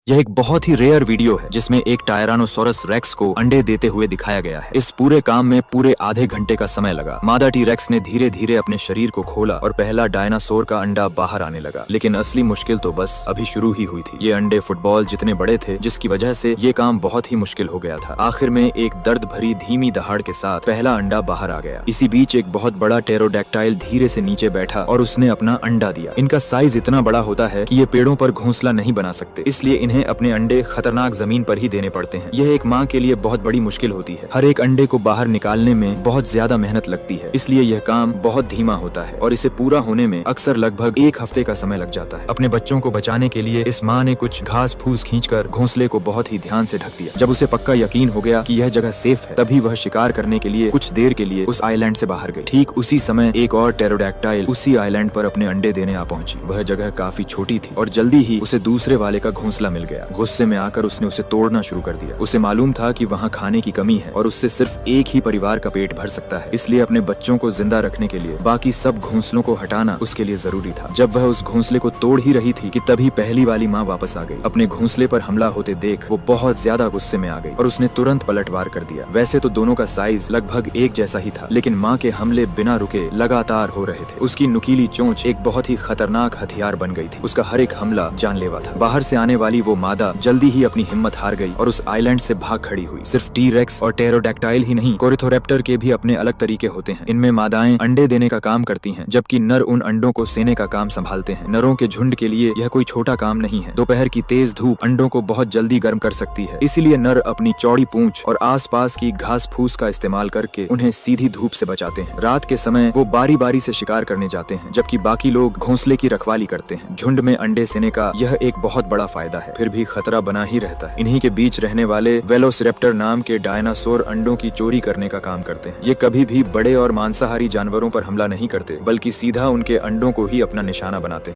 यह एक बहुत ही रेयर वीडियो है जिसमें एक टायरानोसोरस रेक्स को अंडे देते हुए दिखाया गया है। इस पूरे काम में पूरे आधे घंटे का समय लगा। मादा टी रेक्स ने धीरे धीरे अपने शरीर को खोला और पहला डायनासोर का अंडा बाहर आने लगा। लेकिन असली मुश्किल तो बस अभी शुरू ही हुई थी। ये अंडे फुटबॉल जितने बड़े थे, जिसकी वजह से ये काम बहुत ही मुश्किल हो गया था। आखिर में एक दर्द भरी धीमी दहाड़ के साथ पहला अंडा बाहर आ गया। इसी बीच एक बहुत बड़ा टेरोडैक्टाइल धीरे से नीचे बैठा और उसने अपना अंडा दिया। इनका साइज इतना बड़ा होता है कि ये पेड़ों पर घोंसला नहीं बना सकते, इसलिए इन्हें अपने अंडे खतरनाक जमीन पर ही देने पड़ते हैं। यह एक माँ के लिए बहुत बड़ी मुश्किल होती है। हर एक अंडे को बाहर निकालने में बहुत ज्यादा मेहनत लगती है, इसलिए यह काम बहुत धीमा होता है और इसे पूरा होने में अक्सर लगभग एक हफ्ते का समय लग जाता है। अपने बच्चों को बचाने के लिए इस माँ ने कुछ घास फूस खींचकर घोंसले को बहुत ही ध्यान से ढक दिया। जब उसे पक्का यकीन हो गया कि यह जगह सेफ है, तभी वह शिकार करने के लिए कुछ देर के लिए उस आइलैंड से बाहर गई। ठीक उसी समय एक और टेरोडैक्टाइल उसी आइलैंड पर अपने अंडे देने आ पहुंची। वह जगह काफी छोटी थी और जल्दी ही उसे दूसरे वाले का घोंसला मिल गया। गुस्से में आकर उसने उसे तोड़ना शुरू कर दिया। उसे मालूम था कि वहाँ खाने की कमी है और उससे सिर्फ एक ही परिवार का पेट भर सकता है, इसलिए अपने बच्चों को जिंदा रखने के लिए बाकी सब घोंसलों को हटाना उसके लिए जरूरी था। जब वह उस घोंसले को तोड़ ही रही थी कि तभी पहली वाली माँ वापस आ गई। अपने घोंसले पर हमला होते देख वो बहुत ज्यादा गुस्से में आ गई और उसने तुरंत पलटवार कर दिया। वैसे तो दोनों का साइज लगभग एक जैसा ही था, लेकिन माँ के हमले बिना रुके लगातार हो रहे थे। उसकी नुकीली चोंच एक बहुत ही खतरनाक हथियार बन गई थी। उसका हर एक हमला जानलेवा था। बाहर से आने वाली वो मादा जल्दी ही अपनी हिम्मत हार गई और उस आइलैंड से भाग खड़ी हुई। सिर्फ टी रेक्स और टेरोडैक्टाइल ही नहीं, कोरिथोरैप्टर के भी अपने अलग तरीके होते हैं। इनमें मादाएं अंडे देने का काम करती हैं, जबकि नर उन अंडों को सेने का काम संभालते हैं। नरों के झुंड के लिए यह कोई छोटा काम नहीं है। दोपहर की तेज धूप अंडों को बहुत जल्दी गर्म कर सकती है, इसीलिए नर अपनी चौड़ी पूंछ और आसपास की घास फूस का इस्तेमाल करके उन्हें सीधी धूप से बचाते हैं। रात के समय वो बारी बारी से शिकार करने जाते हैं, जबकि बाकी लोग घोंसले की रखवाली करते हैं। झुंड में अंडे सेने का यह एक बहुत बड़ा फायदा है, फिर भी खतरा बना ही रहता है। इन्हीं के बीच रहने वाले वेलोसिरैप्टर नाम के डायनासोर अंडों की चोरी करने का काम करते हैं। ये कभी भी बड़े और मांसाहारी जानवरों पर हमला नहीं करते, बल्कि सीधा उनके अंडों को ही अपना निशाना बनाते हैं।